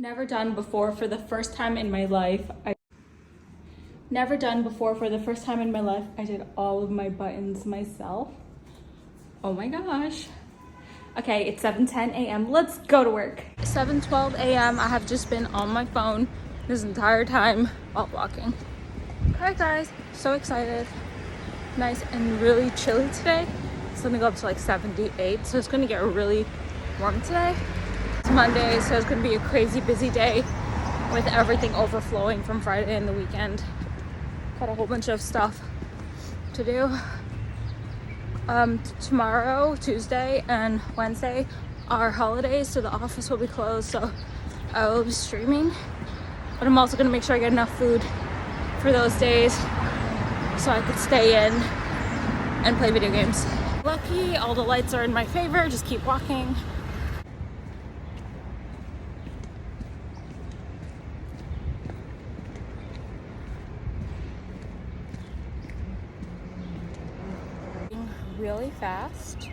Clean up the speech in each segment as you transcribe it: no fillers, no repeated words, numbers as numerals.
Never done before for the first time in my life. Never done before for the first time in my life. I did all of my buttons myself. Oh my gosh. Okay, it's 7:10 a.m. Let's go to work. 7:12 a.m. I have just been on my phone this entire time while walking. Alright guys, so excited. Nice and really chilly today. It's gonna go up to like 78, so it's gonna get really warm today. It's Monday, so it's gonna be a crazy busy day with everything overflowing from Friday and the weekend. Got a whole bunch of stuff to do. Tomorrow, Tuesday and Wednesday are holidays, so the office will be closed, so I will be streaming. But I'm also gonna make sure I get enough food for those days so I could stay in and play video games. Lucky, all the lights are in my favor, just keep walking. Really fast.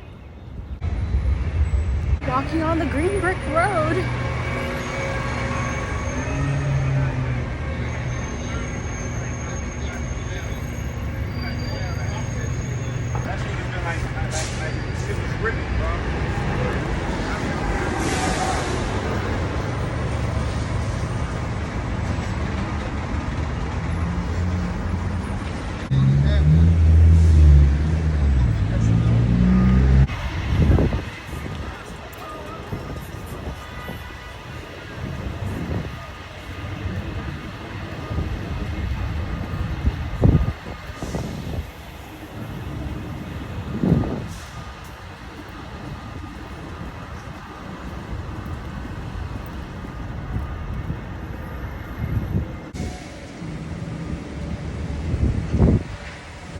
Walking on the green brick road.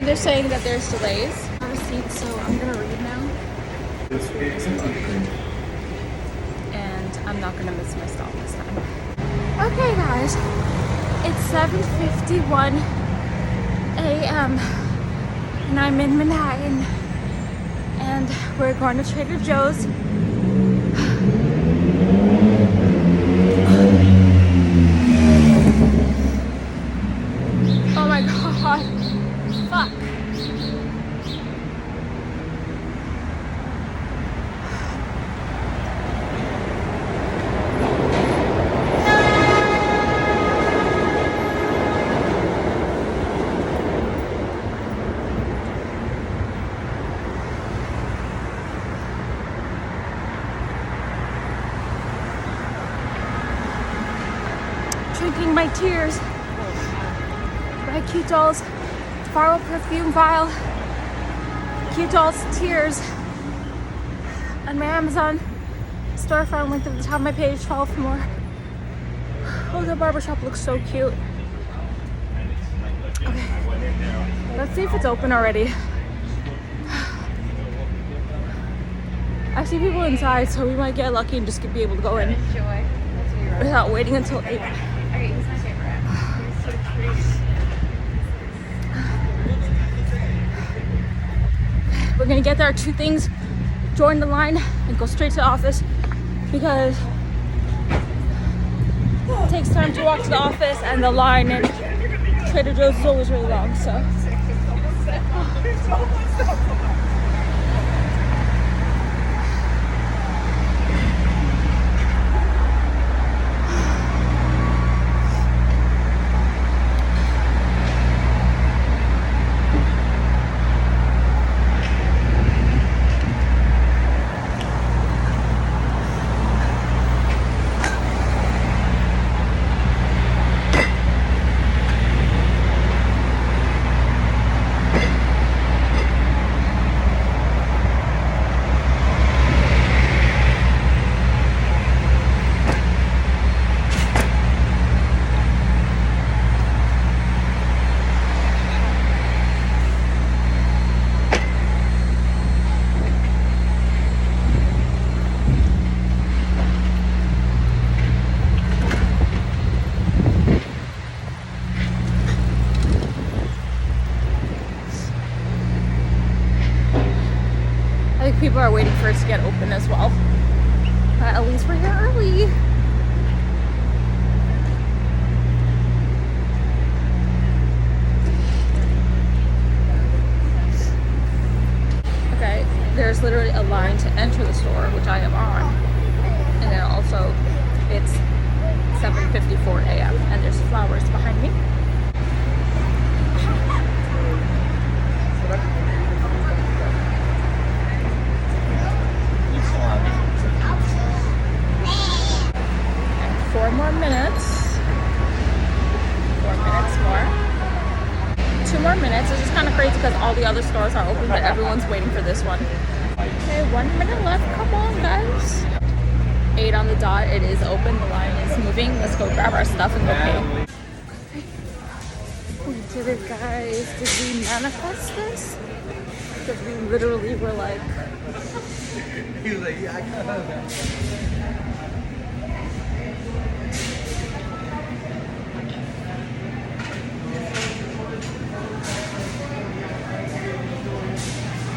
They're saying that there's delays. I have a seat, so I'm gonna read now. And I'm not gonna miss my stop this time. Okay guys, it's 7:51 a.m. and I'm in Manhattan and we're going to Trader Joe's. Oh my god. Fuck. Drinking my tears by Cute Dolls. Borrow perfume vial. Cute Dolls Tears on my Amazon storefront, linked at the top of my page. Follow for more. Oh, the barbershop looks so cute. Okay, let's see if it's open already. I see people inside, so we might get lucky and just be able to go in without waiting until 8. Okay, he's my favorite. He's so cute. We're gonna get there, 2 things, join the line and go straight to the office because it takes time to walk to the office and the line in Trader Joe's is always really long, so. People are waiting for it to get open as well. But at least we're here early. 4 more minutes. 4 minutes more. 2 more minutes. It's just kind of crazy because all the other stores are open, but everyone's waiting for this one. Okay, 1 minute left. Come on, guys. 8 on the dot. It is open. The line is moving. Let's go grab our stuff and go pay. We did it, guys. Did we manifest this? Because we literally were like... He was like, yeah, I got that.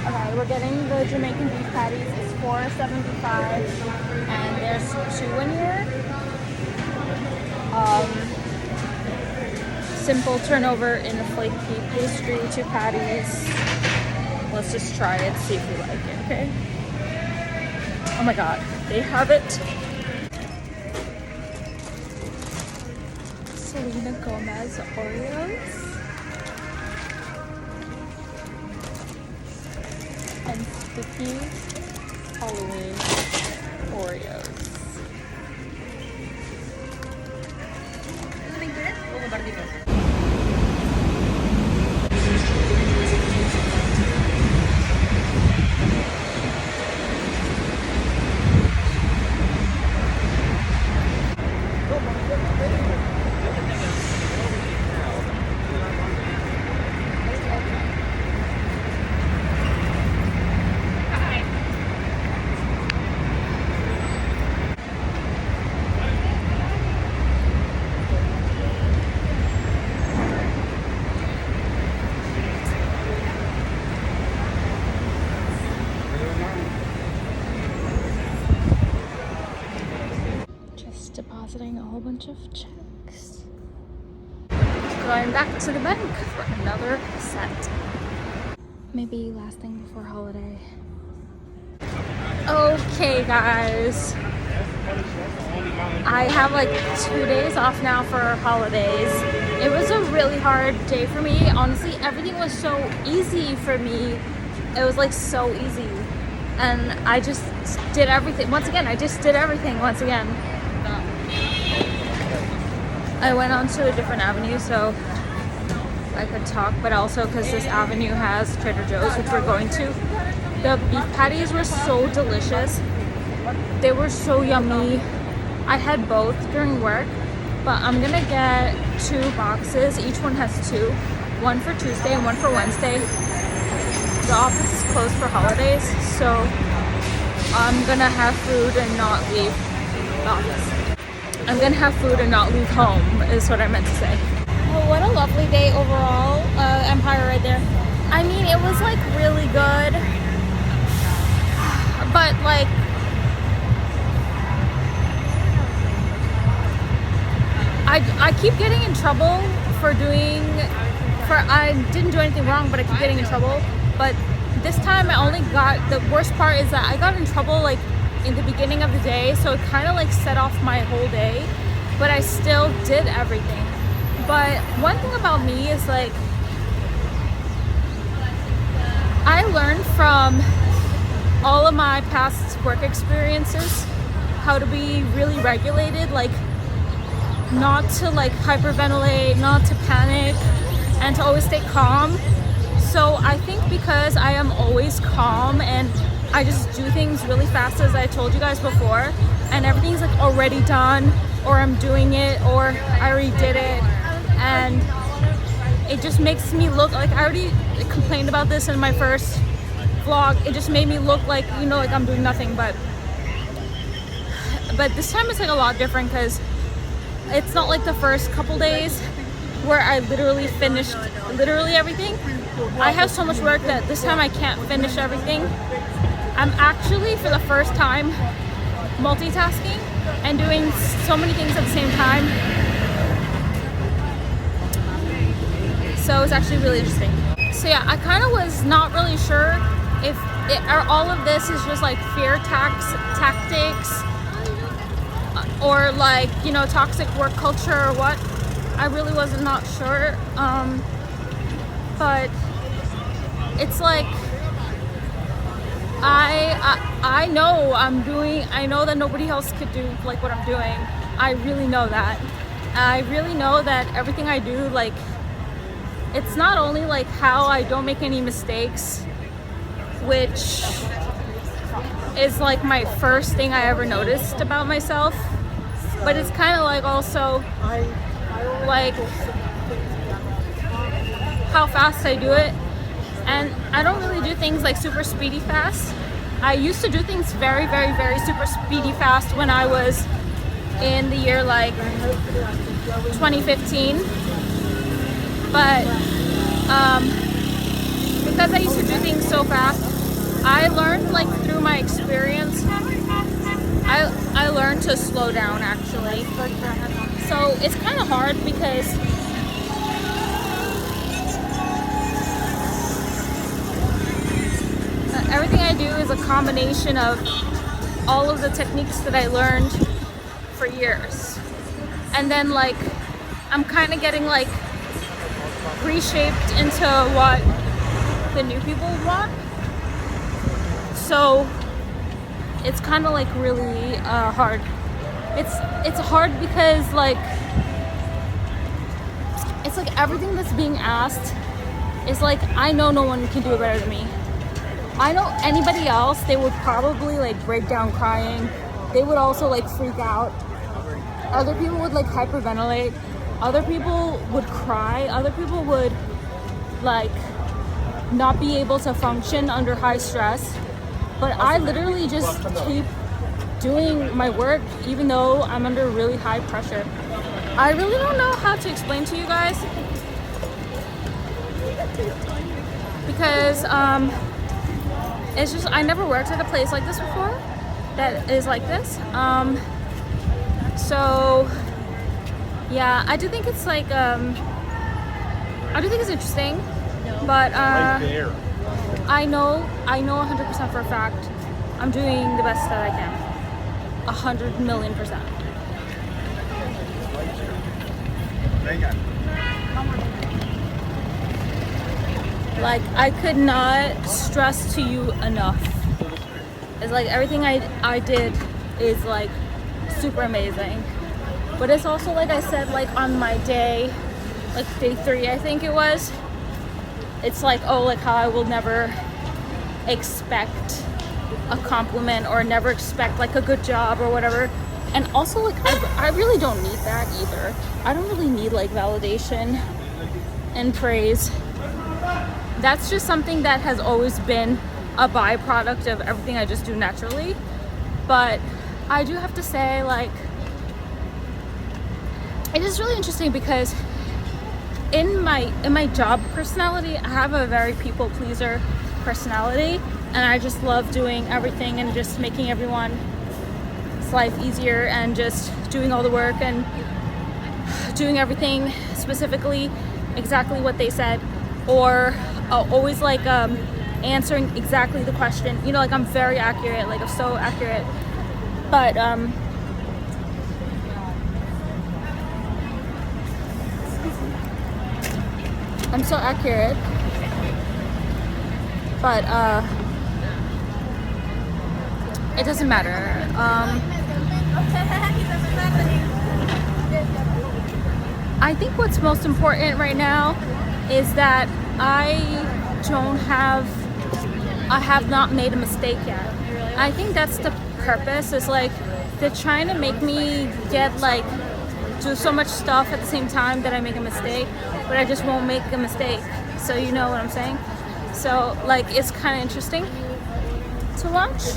Okay, we're getting the Jamaican beef patties. It's $4.75, and there's 2 in here. Simple turnover in a flaky pastry, 2 patties. Let's just try it, see if we like it, okay? Oh my god, they have it. Selena Gomez Oreos. And sticky Halloween Oreos. Depositing a whole bunch of checks. Going back to the bank for another set. Maybe last thing before holiday. Okay, guys. I have like 2 days off now for holidays. It was a really hard day for me. Honestly, everything was so easy for me. It was like so easy. And I just did everything. Once again, I just did everything once again. I went on to a different avenue so I could talk, but also because this avenue has Trader Joe's, which we're going to. The beef patties were so delicious. They were so yummy. I had both during work, but I'm gonna get 2 boxes. Each one has 2. One for Tuesday and one for Wednesday. The office is closed for holidays, so I'm gonna have food and not leave the office. I'm gonna have food and not leave home, is what I meant to say. Oh, what a lovely day overall. Empire right there. I mean, it was like really good, but like, I keep getting in trouble I didn't do anything wrong, but I keep getting in trouble. But this time I only the worst part is that I got in trouble like in the beginning of the day, so it kind of like set off my whole day, but I still did everything. But one thing about me is like, I learned from all of my past work experiences how to be really regulated, like not to like hyperventilate, not to panic, and to always stay calm. So I think because I am always calm and I just do things really fast, as I told you guys before, and everything's like already done, or I'm doing it, or I already did it, and it just makes me look like, I already complained about this in my first vlog, it just made me look like, you know, like I'm doing nothing, but this time it's like a lot different because it's not like the first couple days where I literally finished everything. I have so much work that this time I can't finish everything. I'm actually, for the first time, multitasking and doing so many things at the same time. So it's actually really interesting. So yeah, I kind of was not really sure if all of this is just like fear tactics or like, you know, toxic work culture or what. I really wasn't not sure. But it's like, I know I know that nobody else could do like what I'm doing. I really know that. I really know that everything I do, like, it's not only like how I don't make any mistakes, which is like my first thing I ever noticed about myself, but it's kind of like also like how fast I do it. And I don't really do things like super speedy fast. I used to do things very, very, very super speedy fast when I was in the year like 2015. But because I used to do things so fast, I learned like through my experience, I learned to slow down actually. So it's kind of hard because everything I do is a combination of all of the techniques that I learned for years. And then like I'm kind of getting like reshaped into what the new people want. So it's kind of like really hard. It's hard because like it's like everything that's being asked is like I know no one can do it better than me. I know anybody else, they would probably like break down crying. They would also like freak out. Other people would like hyperventilate. Other people would cry. Other people would like not be able to function under high stress. But I literally just keep doing my work even though I'm under really high pressure. I really don't know how to explain to you guys because it's just I never worked at a place like this before that is like this. So yeah, I do think it's like I do think it's interesting, but I know 100% for a fact I'm doing the best that I can. 100,000,000%. Like I could not stress to you enough. It's like everything I did is like super amazing. But it's also like I said, like on my day, like day 3 I think it was, it's like, oh, like how I will never expect a compliment or never expect like a good job or whatever. And also like I really don't need that either. I don't really need like validation and praise. That's just something that has always been a byproduct of everything I just do naturally. But I do have to say, like, it is really interesting because in my job personality, I have a very people pleaser personality, and I just love doing everything and just making everyone's life easier and just doing all the work and doing everything specifically exactly what they said, or always like answering exactly the question. You know, like I'm very accurate, like I'm so accurate. But I'm so accurate. But it doesn't matter. I think what's most important right now is that I have not made a mistake yet. I think that's the purpose, is like they're trying to make me get like do so much stuff at the same time that I make a mistake, but I just won't make a mistake. So you know what I'm saying? So like it's kind of interesting to watch.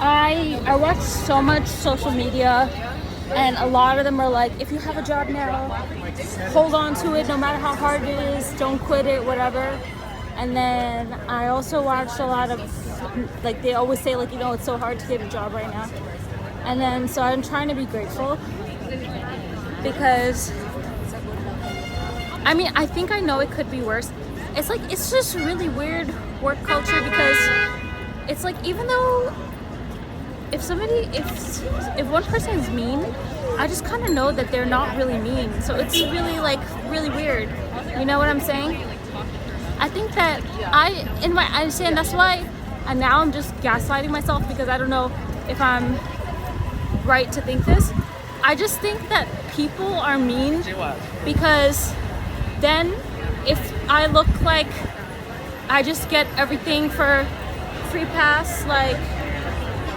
I watch so much social media, and a lot of them are like, if you have a job now, hold on to it no matter how hard it is, don't quit it, whatever. And then I also watch a lot of, like, they always say, like, you know, it's so hard to get a job right now. And then so I'm trying to be grateful, because I mean, I think I know it could be worse. It's like, it's just really weird work culture, because it's like, even though if one person is mean, I just kind of know that they're not really mean. So it's really like really weird. You know what I'm saying? I think that I understand that's why, and now I'm just gaslighting myself because I don't know if I'm right to think this. I just think that people are mean because then if I look like I just get everything for free pass, like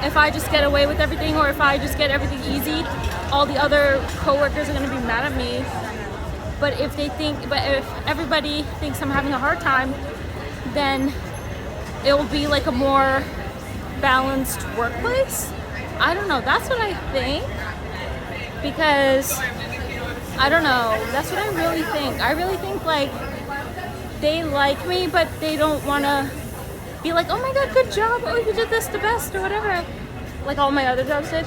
if I just get away with everything or if I just get everything easy, all the other coworkers are gonna be mad at me. But if everybody thinks I'm having a hard time, then it will be like a more balanced workplace. I don't know, that's what I think, because I don't know, that's what I really think. I really think like they like me, but they don't want to be like, oh my god, good job, oh you did this the best or whatever, like all my other jobs did.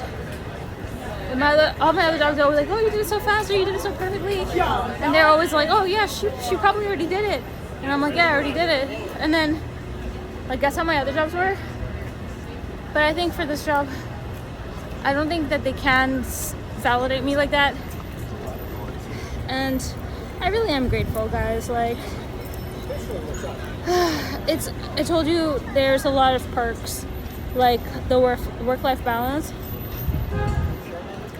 All my other jobs are always like, oh you did it so fast or you did it so perfectly, and they're always like, oh yeah, she probably already did it, and I'm like, yeah, I already did it. And then like that's how my other jobs were. But I think for this job, I don't think that they can validate me like that, and I really am grateful, guys. Like I told you, there's a lot of perks, like the work-life balance.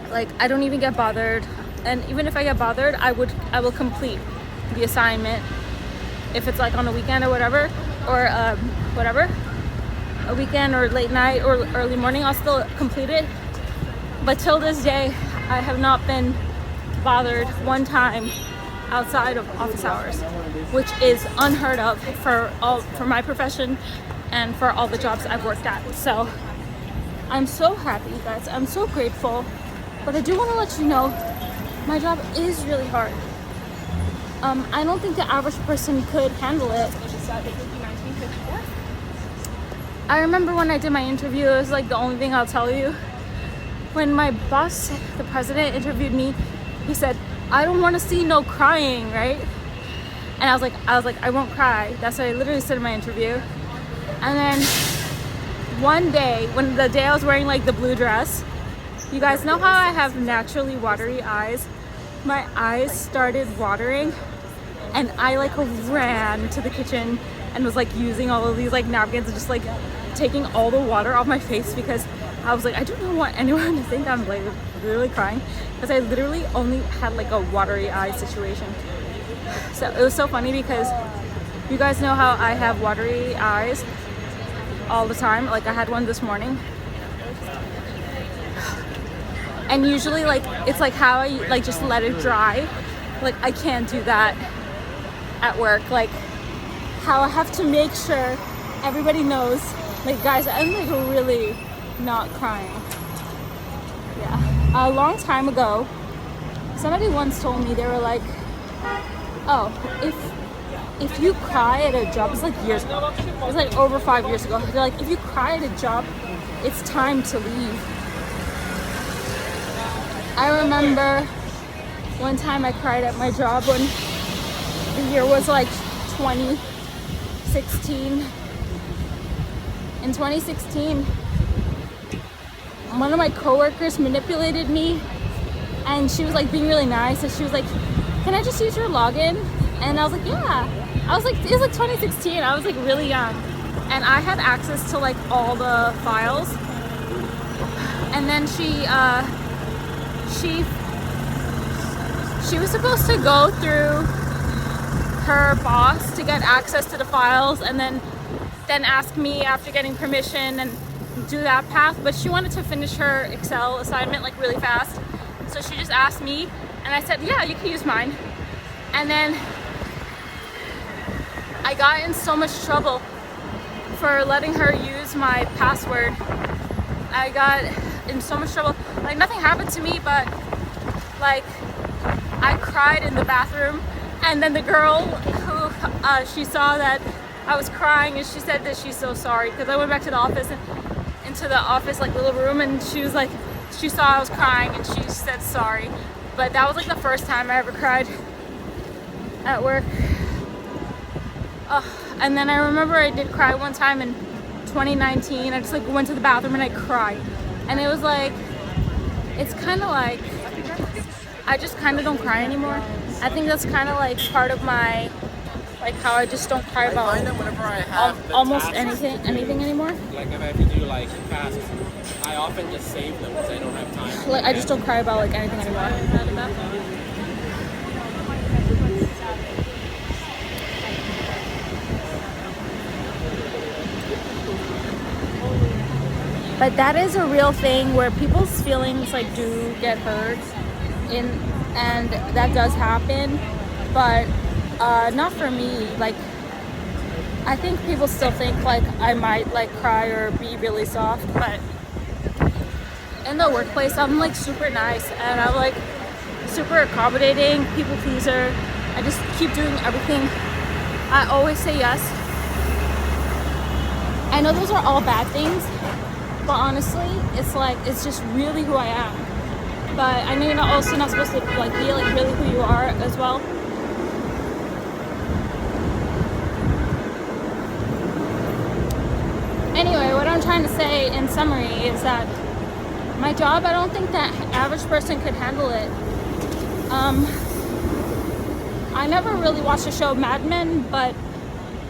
Like I don't even get bothered, and even if I get bothered, I will complete the assignment if it's like on a weekend or whatever, or whatever, a weekend or late night or early morning, I'll still complete it. But till this day, I have not been bothered one time outside of office hours, which is unheard of for my profession and for all the jobs I've worked at. So I'm so happy, guys. I'm so grateful. But I do want to let you know, my job is really hard. I don't think the average person could handle it. I remember when I did my interview, it was like the only thing I'll tell you. When my boss, the president, interviewed me, he said, I don't want to see no crying, right? And I was like, I won't cry. That's what I literally said in my interview. And then one day, the day I was wearing like the blue dress, you guys know how I have naturally watery eyes? My eyes started watering, and I like ran to the kitchen and was like using all of these like napkins and just like taking all the water off my face, because I was like, I do not want anyone to think I'm like literally crying, because I literally only had like a watery eye situation. So it was so funny because you guys know how I have watery eyes all the time. Like I had one this morning. And usually like it's like how I like just let it dry. Like I can't do that at work. Like how I have to make sure everybody knows, like guys, I'm like really not crying. Yeah. A long time ago, somebody once told me, they were like, oh, if you cry at a job, it's like years ago. It was like over 5 years ago. They're like, if you cry at a job, it's time to leave. I remember one time I cried at my job when the year was like 2016. In 2016, one of my coworkers manipulated me, and she was like being really nice, and she was like, can I just use your login? And I was like, yeah. I was like, it was like 2016, I was like really young, and I had access to like all the files. And then she was supposed to go through her boss to get access to the files, and then ask me after getting permission and do that path. But she wanted to finish her Excel assignment like really fast, so she just asked me, and I said, yeah, you can use mine. And then I got in so much trouble for letting her use my password. I got in so much trouble. Like nothing happened to me, but like I cried in the bathroom, and then the girl who she saw that I was crying, and she said that she's so sorry, because I went back to the office and into the office like little room, and she was like, she saw I was crying and she said sorry. But that was like the first time I ever cried at work. And then I remember I did cry one time in 2019. I just like went to the bathroom and I cried, and it was like, it's kind of like I just kind of don't cry anymore. I think that's kind of like part of my, like how I just don't cry about I find that whenever I have almost tasks, anything anymore. like if I have to do like tasks, I often just save them because I don't have time. Like I just don't cry about like anything anymore. But that is a real thing where people's feelings like do get hurt and that does happen, but not for me. Like I think people still think like I might like cry or be really soft, but in the workplace I'm like super nice and I'm like super accommodating, people pleaser. I just keep doing everything. I always say yes. I know those are all bad things, but honestly, it's like, it's just really who I am. But I know you're not also not supposed to like be like really who you are as well. Anyway, what I'm trying to say in summary is that my job, I don't think that average person could handle it. I never really watched the show Mad Men, but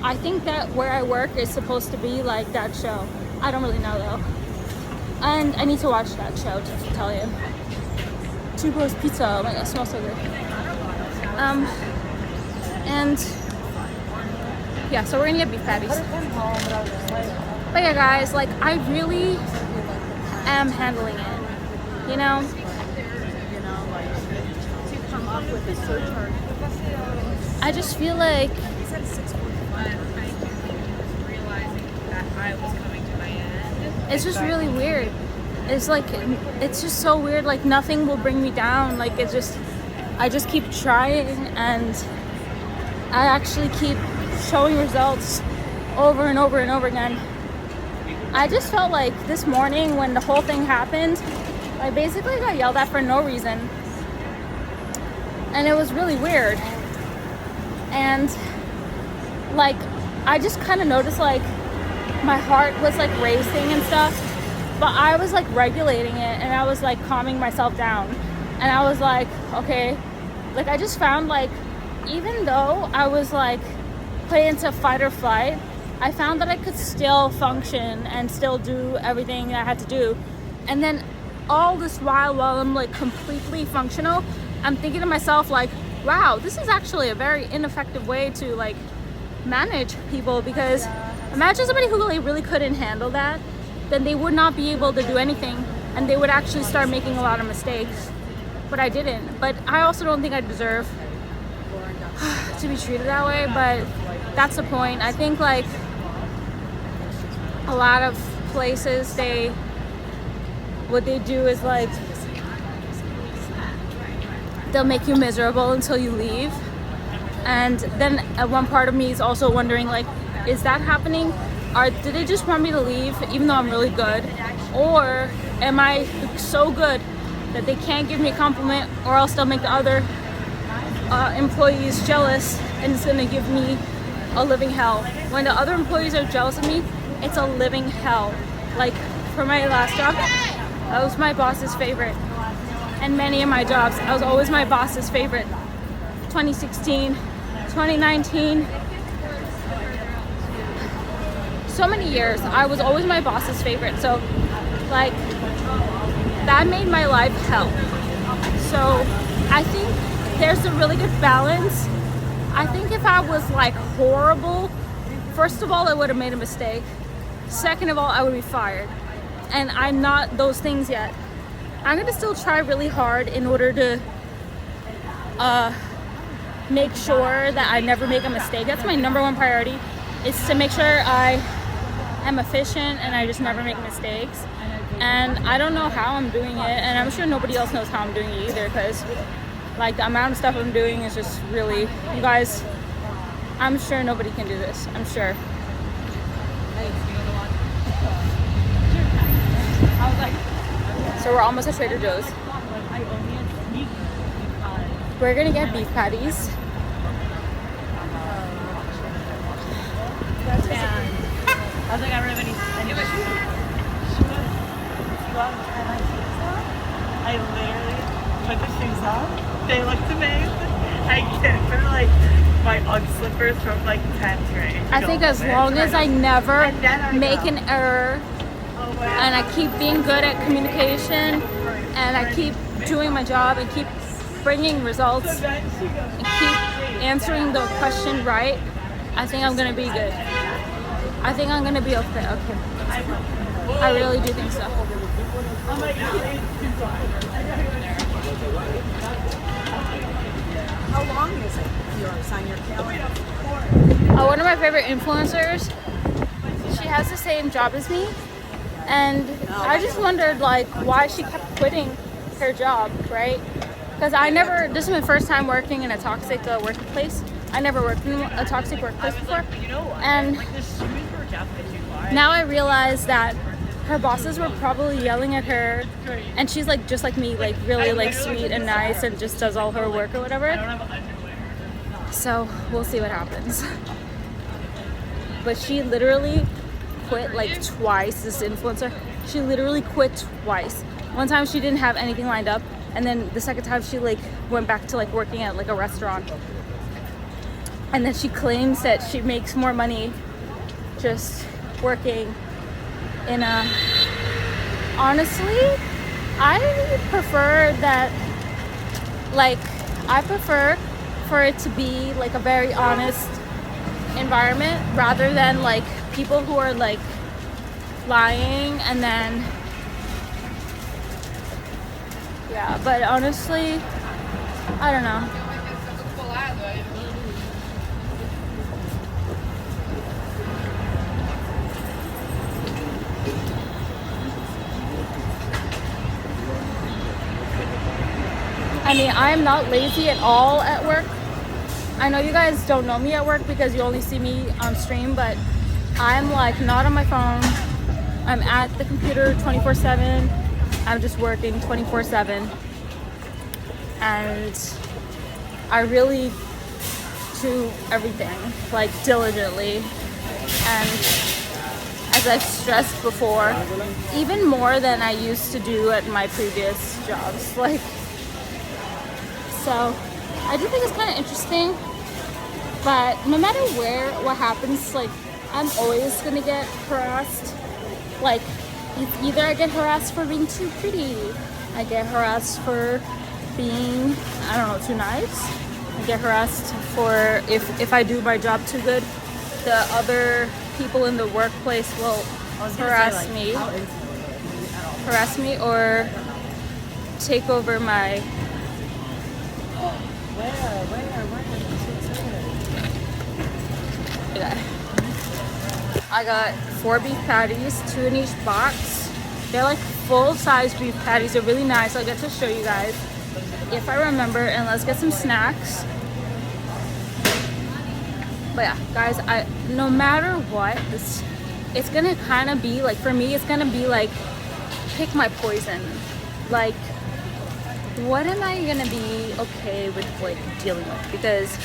I think that where I work is supposed to be like that show. I don't really know though. And I need to watch that show to tell you. Two Bros Pizza, oh my god, it smells so good. And yeah, so we're gonna get beef patties. But yeah guys, like I really am handling it, you know? I just feel like it's just really weird. It's like, it's just so weird, like nothing will bring me down. Like it's just, I just keep trying and I actually keep showing results over and over and over again. I just felt like this morning when the whole thing happened, I basically got yelled at for no reason. And it was really weird. And like, I just kind of noticed like my heart was like racing and stuff, but I was like regulating it and I was like calming myself down. And I was like, okay, like I just found like, even though I was like put into fight or flight, I found that I could still function and still do everything I had to do. And then all this while I'm like completely functional, I'm thinking to myself like, wow, this is actually a very ineffective way to like manage people, because imagine somebody who really couldn't handle that, then they would not be able to do anything and they would actually start making a lot of mistakes. But I didn't. But I also don't think I deserve to be treated that way, but that's the point. I think like a lot of places, what they do is like they'll make you miserable until you leave. And then one part of me is also wondering like, is that happening? Or did they just want me to leave even though I'm really good? Or am I so good that they can't give me a compliment, or else they'll make the other employees jealous and it's gonna give me a living hell. When the other employees are jealous of me, it's a living hell. Like for my last job, I was my boss's favorite. And many of my jobs, I was always my boss's favorite. 2016, 2019, so many years, I was always my boss's favorite. So like, that made my life hell. So I think there's a really good balance. I think if I was like horrible, first of all, I would have made a mistake. Second of all, I would be fired. And I'm not those things yet. I'm gonna still try really hard in order to make sure that I never make a mistake. That's my number one priority, is to make sure I am efficient and I just never make mistakes. And I don't know how I'm doing it, and I'm sure nobody else knows how I'm doing it either, because like the amount of stuff I'm doing is just really, you guys, I'm sure nobody can do this, I'm sure. So we're almost at Trader Joe's. We're gonna get beef patties. That's bad. I was like, I don't have any I literally put the shoes on. They looked amazing. I give her like my Ugg slippers from like 10th grade. I think as long as I never And then I make go. an error and I keep being good at communication and I keep doing my job and keep bringing results Then she goes, and keep answering the question right, I think I'm gonna be good. I think I'm gonna be okay. Okay. I really do think so. I'm like, How long is it? Yours on your calendar? One of my favorite influencers, she has the same job as me, and I just wondered like why she kept quitting her job, right? Because this is my first time working in a toxic workplace. I never worked in a toxic workplace before, you know what? and Like the shoes were definitely too far. now I realize that her bosses were probably yelling at her, and she's like just like me, like really like sweet and nice and just does all her work or whatever. So we'll see what happens. But she literally quit like twice, this influencer. She literally quit twice. One time she didn't have anything lined up, and then the second time she like went back to like working at like a restaurant. And then she claims that she makes more money just working in a... Honestly, I prefer that, like, I prefer for it to be like a very honest environment rather than like people who are like lying and then... Yeah, but honestly, I don't know. I mean, I'm not lazy at all at work. I know you guys don't know me at work because you only see me on stream, but I'm like not on my phone. I'm at the computer 24/7. I'm just working 24/7. And I really do everything like diligently. And as I've stressed before, even more than I used to do at my previous jobs. Like, so I do think it's kind of interesting, but no matter what happens, like I'm always gonna get harassed. Like either I get harassed for being too pretty, I get harassed for being, I don't know, too nice, I get harassed for if I do my job too good, the other people in the workplace will harass me or take over my... I got 4 beef patties, 2 in each box. They're like full-size beef patties. They're really nice. I'll get to show you guys if I remember. And let's get some snacks. But yeah, guys, no matter what, it's gonna kind of be like, for me, it's gonna be like pick my poison. Like, what am I gonna be okay with like dealing with? Because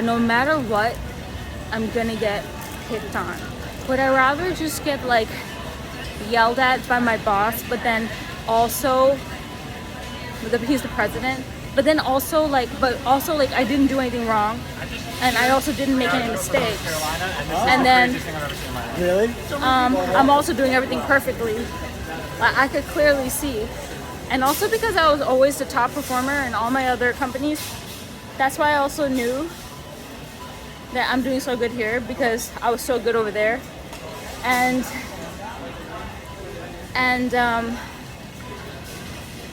no matter what, I'm gonna get picked on. Would I rather just get like yelled at by my boss, but then also he's the president, but also I didn't do anything wrong, and I also didn't make any mistakes, and then I'm also doing everything perfectly. I could clearly see. And also because I was always the top performer in all my other companies, that's why I also knew that I'm doing so good here, because I was so good over there. And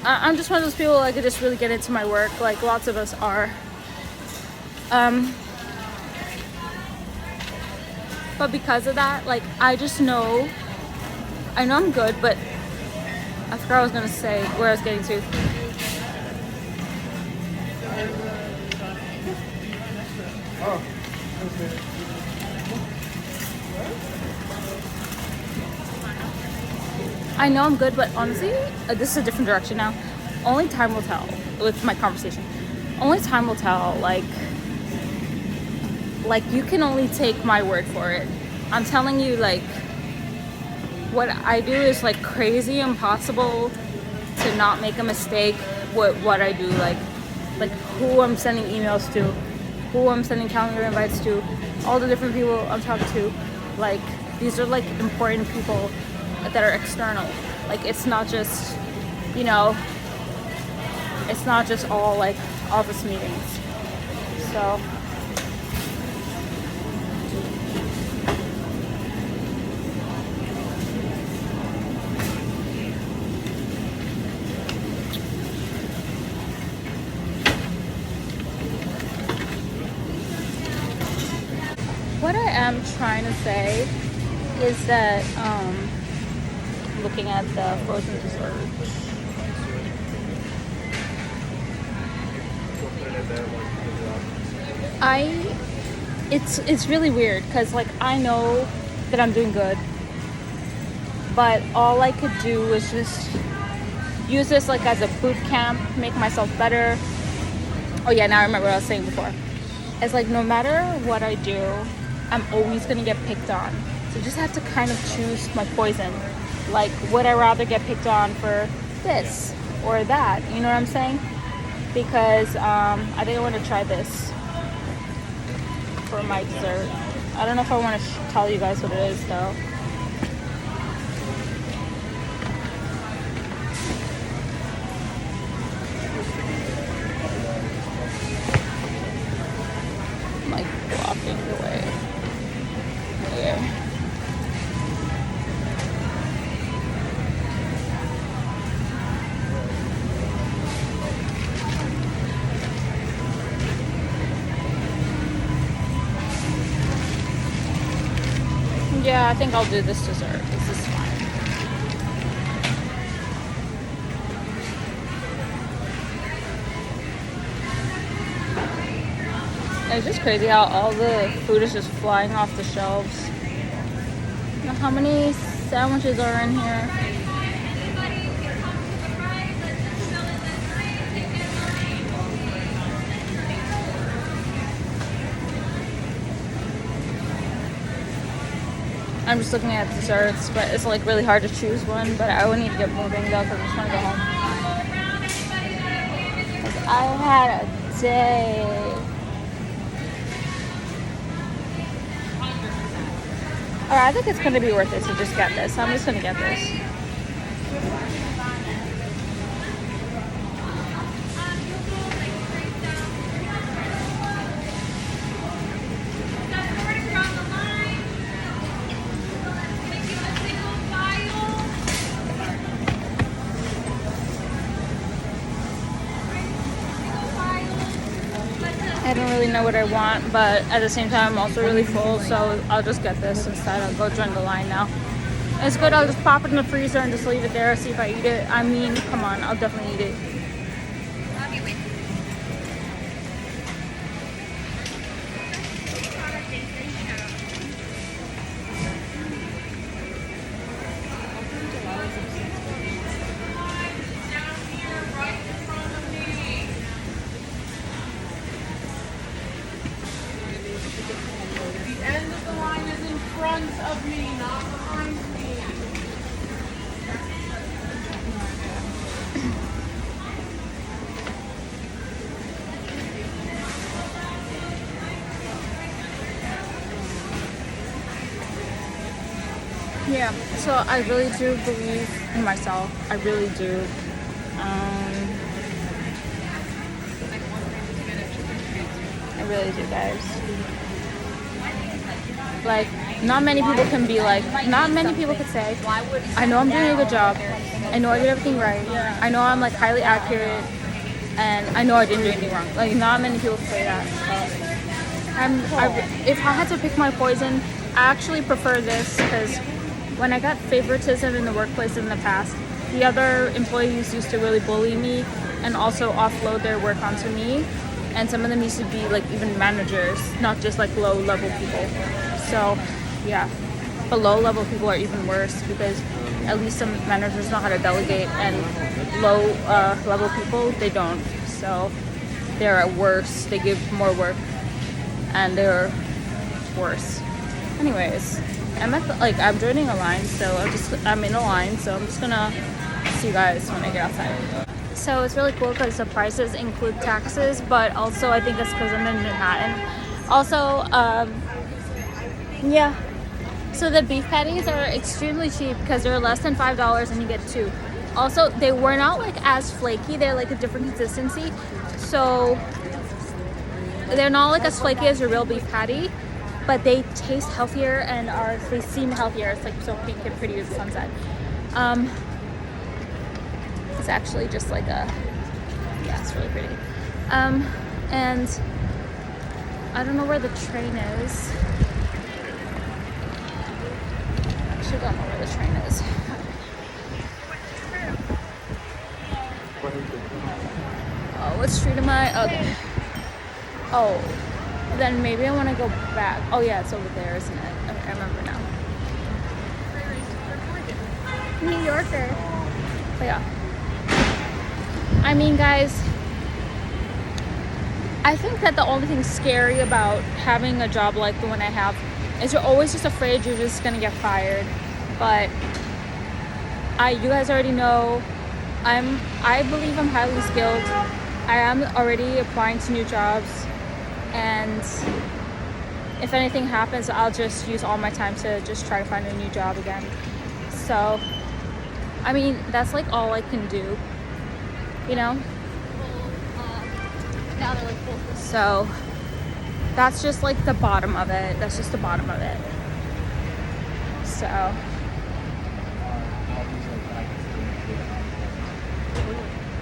I'm just one of those people I could just really get into my work, like lots of us are. But because of that, like I know I'm good, but I forgot what I was gonna say, where I was getting to. I know I'm good, but honestly, this is a different direction now. Only time will tell with my conversation. Only time will tell, like you can only take my word for it. I'm telling you, like, what I do is like crazy impossible to not make a mistake, what I do, like who I'm sending emails to, who I'm sending calendar invites to, all the different people I'm talking to. Like, these are like important people that are external. Like, it's not just, you know, it's not just all like office meetings. So what I am trying to say is that looking at the frozen dessert, it's really weird because like I know that I'm doing good, but all I could do is just use this like as a boot camp, make myself better. Oh yeah, now I remember what I was saying before. It's like no matter what I do, I'm always gonna get picked on. So you just have to kind of choose my poison. Like, would I rather get picked on for this or that? You know what I'm saying? Because I think I want to try this for my dessert. I don't know if I want to tell you guys what it is though. I'm like blocking the way. Okay. Yeah, I think I'll do this dessert. This is fine. It's just crazy how all the food is just flying off the shelves. You know how many sandwiches are in here? I'm just looking at desserts, but it's like really hard to choose one. But I would need to get moving though because I just want to go home. Like, I had a day. Alright, I think it's gonna be worth it to just get this. I'm just gonna get this. I don't really know what I want, but at the same time I'm also really full, so I'll just get this instead. I'll go join the line now. It's good. I'll just pop it in the freezer and just leave it there, see if I eat it. I mean, come on, I'll definitely eat it. The end of the line is in front of me, not behind me. Yeah, so I really do believe in myself. I really do. I really do, guys. Like, not many people can be like, not many people could say, I know I'm doing a good job. I know I did everything right. I know I'm like highly accurate. And I know I didn't do anything wrong. Like, not many people can say that. If I had to pick my poison, I actually prefer this because when I got favoritism in the workplace in the past, the other employees used to really bully me and also offload their work onto me. And some of them used to be like even managers, not just like low level people. So yeah, but low level people are even worse because at least some managers know how to delegate and low level people, they don't. So they're worse, they give more work and they're worse. Anyways, I'm joining a line, so I'm in a line, so I'm just gonna see you guys when I get outside. So it's really cool because the prices include taxes, but also I think it's because I'm in Manhattan. Also, yeah. So the beef patties are extremely cheap because they're less than $5 and you get 2. Also, they were not like as flaky. They're like a different consistency. So they're not like as flaky as a real beef patty, but they taste healthier and they seem healthier. It's like so pink and pretty as the sunset. It's actually just like a, yeah, it's really pretty. And I don't know where the train is. I actually don't know where the train is. Oh, what street am I? Okay. Oh, then maybe I want to go back. Oh yeah, it's over there, isn't it? Okay, I remember now. New Yorker. But yeah. I mean, guys, I think that the only thing scary about having a job like the one I have is you're always just afraid you're just gonna get fired. But you guys already know I believe I'm highly skilled. I am already applying to new jobs, and if anything happens, I'll just use all my time to just try to find a new job again. So, I mean, that's like all I can do, you know? So, that's just like the bottom of it. That's just the bottom of it. So,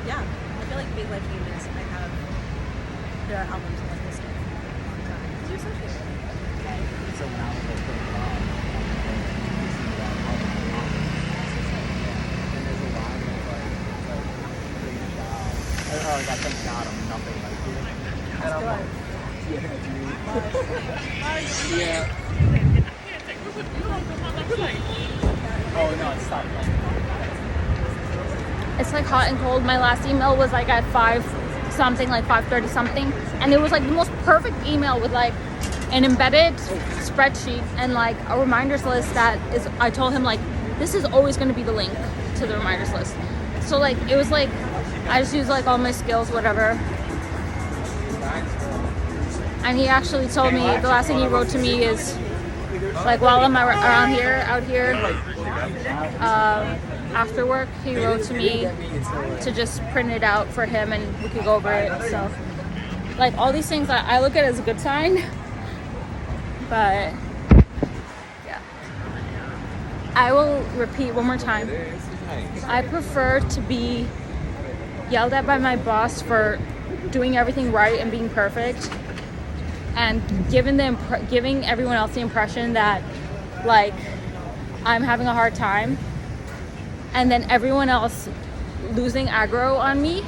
Yeah, I feel like Big Life Humans, I have their albums like this stuff. You're so cute. Okay. So now we'll put it on. And there's a line that's like pretty shallow. Oh, I got some shot of nothing like you. And I'm like, yeah, dude. Oh no, it's stopped. it's like hot and cold. My last email was like at 5 something, like 5:30 something, and it was like the most perfect email with like an embedded spreadsheet and like a reminders list that is, I told him like this is always going to be the link to the reminders list. So like it was like I just used like all my skills, whatever. And he actually told me the last thing he wrote to me is like while I'm around here, out here, after work, he wrote to me to just print it out for him and we could go over it. So like all these things I look at as a good sign, but yeah. I will repeat one more time. I prefer to be yelled at by my boss for doing everything right and being perfect, and giving everyone else the impression that like I'm having a hard time, and then everyone else losing aggro on me,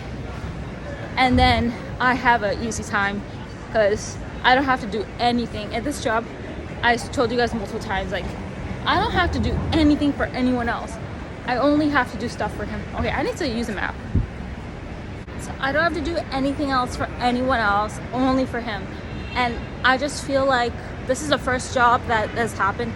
and then I have an easy time because I don't have to do anything at this job. I told you guys multiple times, like I don't have to do anything for anyone else. I only have to do stuff for him. Okay, I need to use a map. So I don't have to do anything else for anyone else, only for him. And I just feel like this is the first job that has happened,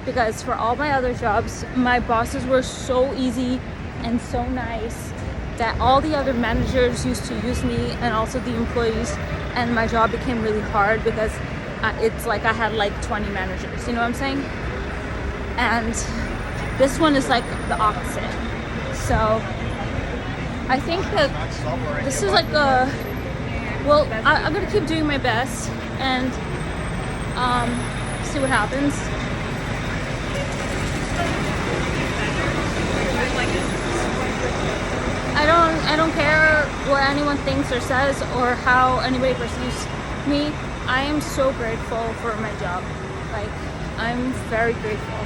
because for all my other jobs, my bosses were so easy and so nice that all the other managers used to use me, and also the employees, and my job became really hard because it's like I had like 20 managers, you know what I'm saying? And this one is like the opposite. So I think that this is like a, well, I'm gonna keep doing my best and see what happens. I don't care what anyone thinks or says or how anybody perceives me. I am so grateful for my job. Like, I'm very grateful.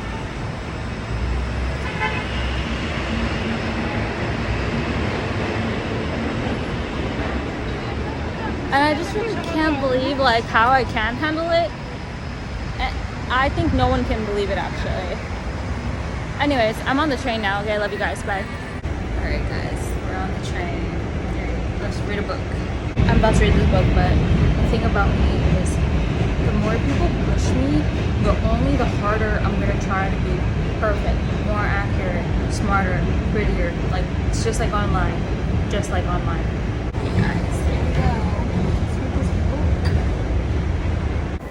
And I just really can't believe like how I can handle it. I think no one can believe it actually. Anyways, I'm on the train now. Okay, I love you guys. Bye. Alright guys, we're on the train. Okay, let's read a book. I'm about to read this book, but the thing about me is the more people push me, the harder I'm gonna try to be perfect, more accurate, smarter, prettier. Like, it's just like online. just like online.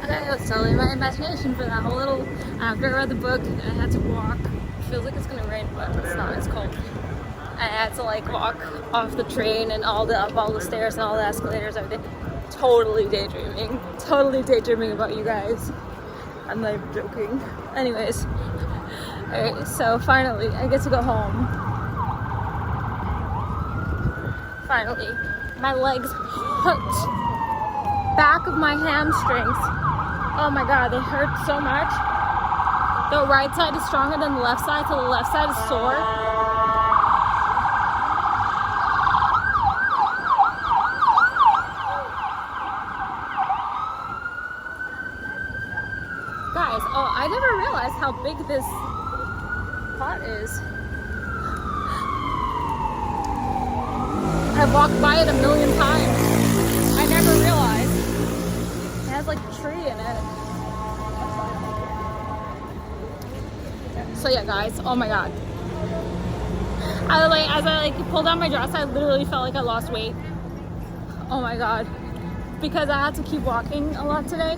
Okay, it was totally my imagination for that whole little, after I read the book, I had to walk. It feels like it's gonna rain, but it's not, it's cold. I had to like walk off the train and up all the stairs and all the escalators, everything. Totally daydreaming about you guys. I'm not even joking. Anyways, alright, so finally I get to go home. Finally, my legs hurt. Back of my hamstrings. Oh my god, they hurt so much. The right side is stronger than the left side, so the left side is sore. Guys, oh, I never realized how big this pot is. I've walked by it a million times. I never realized. It has like a tree in it. So yeah, guys, oh my god. As I pulled down my dress, I literally felt like I lost weight. Oh my god. Because I had to keep walking a lot today.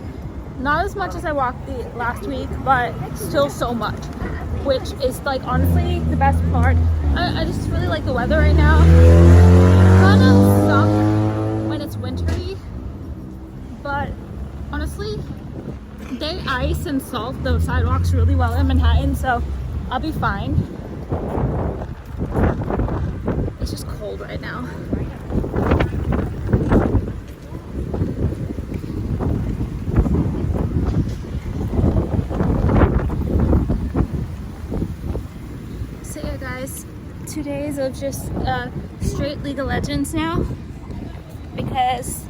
Not as much as I walked the last week, but still so much. Which is like honestly the best part. I just really like the weather right now. Kind of suck when it's wintry, but honestly, they ice and salt the sidewalks really well in Manhattan, so I'll be fine. It's just cold right now. So yeah, guys, 2 days of just straight League of Legends now because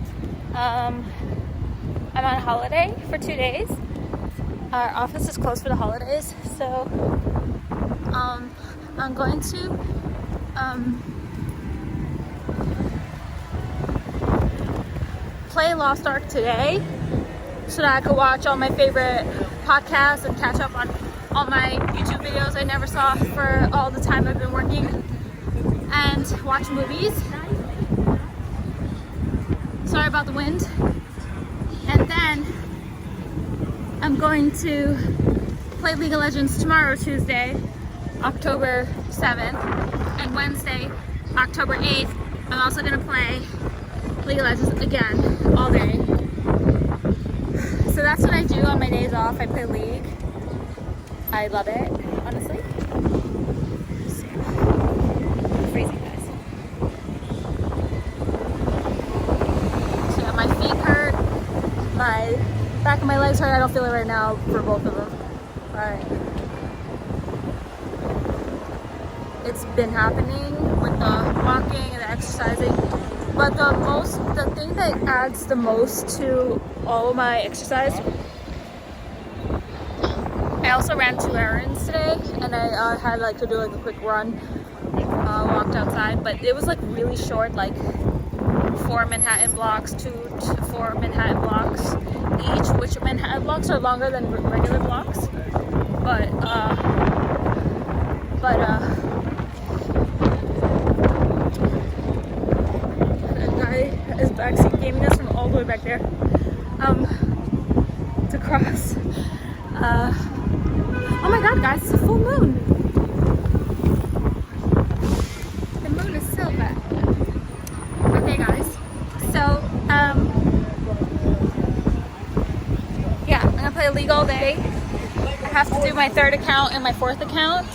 I'm on holiday for 2 days. Our office is closed for the holidays, so I'm going to play Lost Ark today so that I could watch all my favorite podcasts and catch up on all my YouTube videos I never saw for all the time I've been working, and watch movies. Sorry about the wind. And then I'm going to play League of Legends tomorrow, Tuesday, October 7th, and Wednesday, October 8th. I'm also going to play League of Legends again all day. So that's what I do on my days off. I play League. I love it, honestly. So, I'm freezing, guys. So yeah, my feet hurt, my back of my legs hurt. I don't feel it right now for both of them. But it's been happening with the walking and the exercising. But the thing that adds the most to all of my exercise, I also ran 2 errands today, and I had like to do like a quick run, walked outside, but it was like really short, like 4 Manhattan blocks, 2 to 4 Manhattan blocks each, which Manhattan blocks are longer than regular blocks, but a guy is backseat gaming us from all the way back there, to cross. Oh my god, guys, it's a full moon. The moon is silver. Okay, guys. So, yeah, I'm gonna play League all day. I have to do my 3rd account and my 4th account.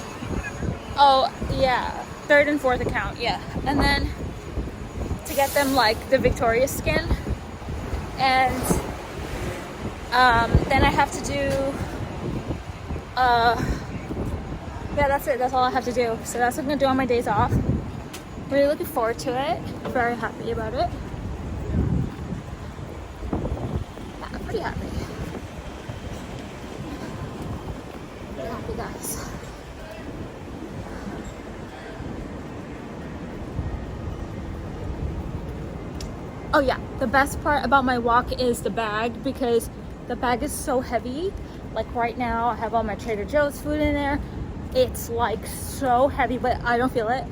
Oh, yeah. 3rd and 4th account, yeah. And then to get them like the Victorious skin. And then I have to do yeah, that's it. That's all I have to do. So that's what I'm gonna do on my days off. Really looking forward to it. Very happy about it. Yeah, pretty happy. Pretty happy, guys. Oh yeah, the best part about my walk is the bag, because the bag is so heavy. Like right now, I have all my Trader Joe's food in there. It's like so heavy, but I don't feel it.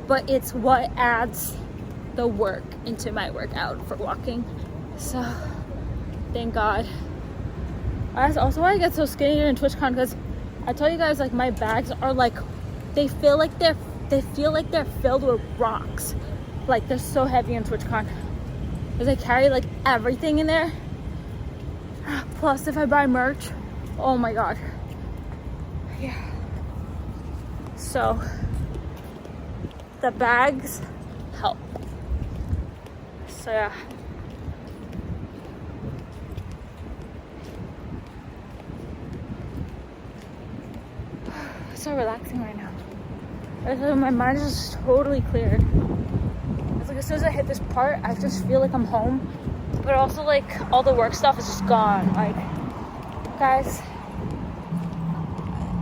But it's what adds the work into my workout for walking. So thank God. That's also why I get so skinny in TwitchCon, because I told you guys, like, my bags are like, they feel like they're filled with rocks. Like, they're so heavy in TwitchCon because I carry like everything in there. Plus, if I buy merch, oh my God. Yeah. So the bags help. So yeah. It's so relaxing right now. My mind is just totally cleared. It's like as soon as I hit this part, I just feel like I'm home. But also, like, all the work stuff is just gone. Like, guys,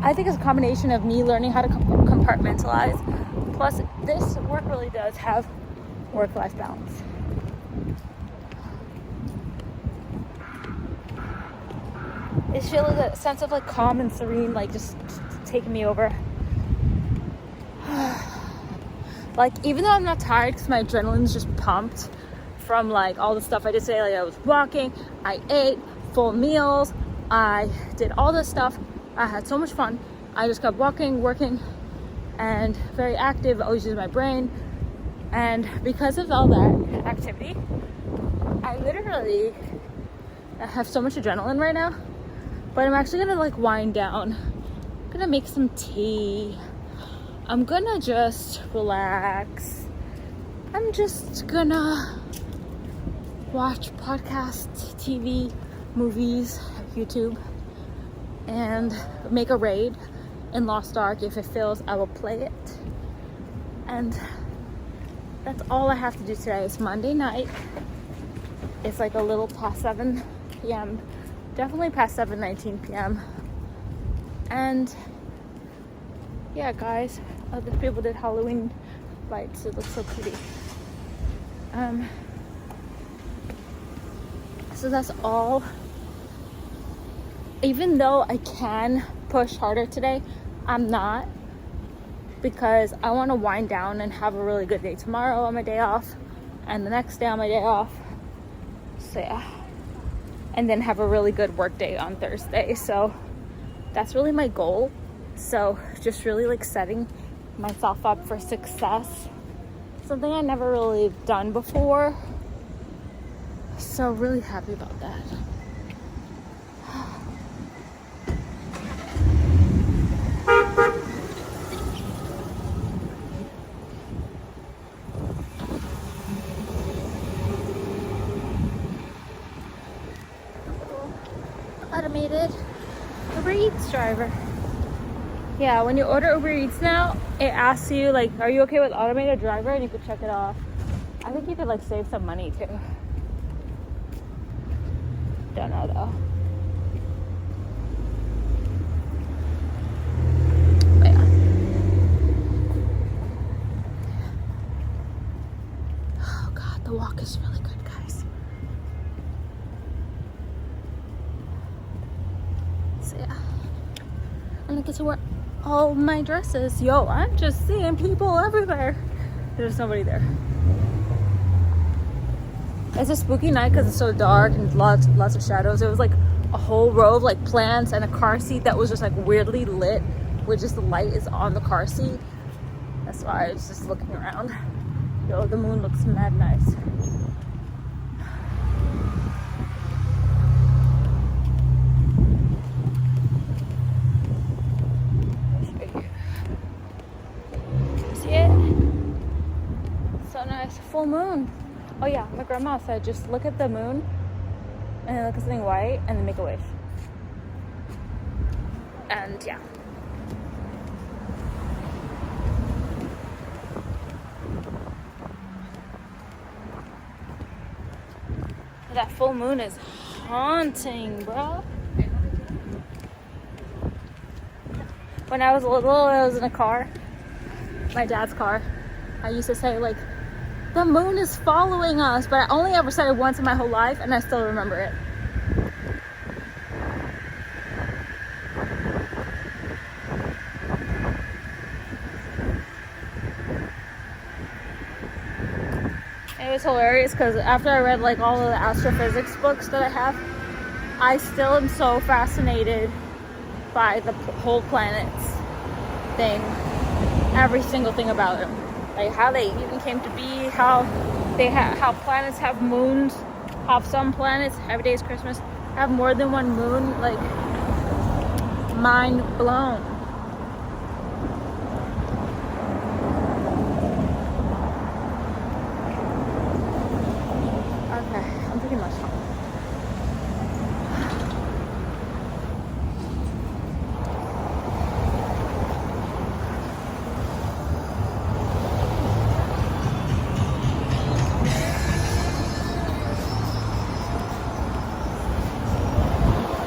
I think it's a combination of me learning how to compartmentalize. Plus, this work really does have work-life balance. It's feeling a sense of like calm and serene, like just taking me over. Like, even though I'm not tired because my adrenaline's just pumped from like all the stuff I did today. Like, I was walking, I ate full meals, I did all this stuff. I had so much fun. I just kept walking, working, and very active, always using my brain. And because of all that activity, I literally have so much adrenaline right now. But I'm actually gonna like wind down. I'm gonna make some tea. I'm gonna just relax. I'm just gonna watch podcasts, TV, movies, YouTube, and make a raid in Lost Ark. If it fails, I will play it. And that's all I have to do today. It's Monday night. It's like a little past 7 p.m. Definitely past 7:19 p.m. And yeah, guys, other people did Halloween lights. It looks so pretty. So that's all. Even though I can push harder today, I'm not, because I want to wind down and have a really good day tomorrow on my day off, and the next day on my day off. So yeah. And then have a really good work day on Thursday. So that's really my goal. So just really like setting myself up for success. Something I never really done before. So really happy about that. Automated Uber Eats driver. Yeah, when you order Uber Eats now, it asks you like, are you okay with automated driver? And you could check it off. I think you could like save some money too. Don't know though. But yeah. Oh God, the walk is really good, guys. So yeah. And I get to wear all my dresses. Yo, I'm just seeing people everywhere. There's nobody there. It's a spooky night because it's so dark and lots of shadows. There was like a whole row of like plants and a car seat that was just like weirdly lit, where just the light is on the car seat. That's why I was just looking around. Yo, the moon looks mad nice. See it? So nice. Full moon. Oh yeah, my grandma said just look at the moon and then look at something white and then make a wish. And yeah. That full moon is haunting, bro. When I was little, I was in a car, my dad's car. I used to say like, the moon is following us, but I only ever said it once in my whole life, and I still remember it. was hilarious because after I read like all of the astrophysics books that I have, I still am so fascinated by the whole planets thing, every single thing about them, like how they even came to be, how planets have moons, how some planets, every day is Christmas, have more than one moon. Like, mind blown. Okay, I'm pretty much home.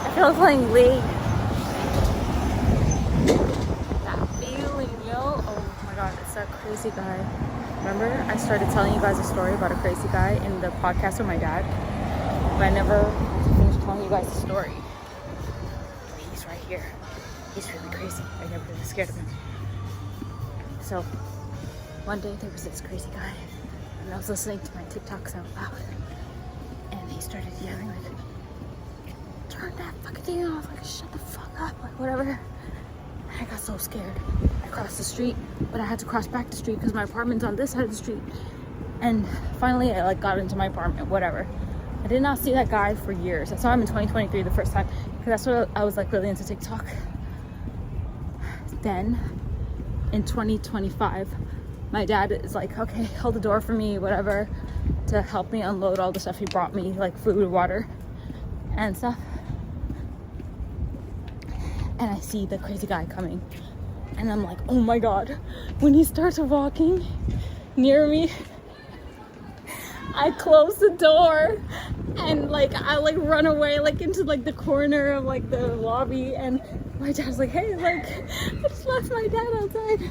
I feel playing League. That feeling, yo. Oh my god, it's that crazy guy. Remember, I started telling you guys a story about a crazy guy in the podcast with my dad, but I never finished telling you guys the story. He's right here. He's really crazy. I never really scared of him. So, one day there was this crazy guy, and I was listening to my TikToks out loud, and he started yelling like, "Turn that fucking thing off, like shut the fuck up, like whatever." I got so scared. I crossed the street, but I had to cross back the street because my apartment's on this side of the street. And finally I like got into my apartment, whatever. I did not see that guy for years. I saw him in 2023 the first time because that's what I was like really into TikTok. Then in 2025, my dad is like, okay, hold the door for me, whatever, to help me unload all the stuff he brought me, like food, water, and stuff. And I see the crazy guy coming, and I'm like, oh my god. When he starts walking near me, I close the door and like I like run away like into like the corner of like the lobby, and my dad's like, hey, like I just left my dad outside.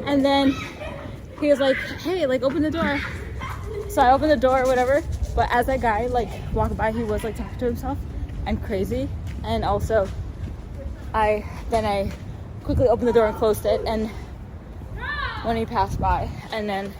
And then he was like, hey, like open the door. So I opened the door or whatever, but as that guy like walked by, he was like talking to himself and crazy. And also I quickly opened the door and closed it, and when he passed by, and then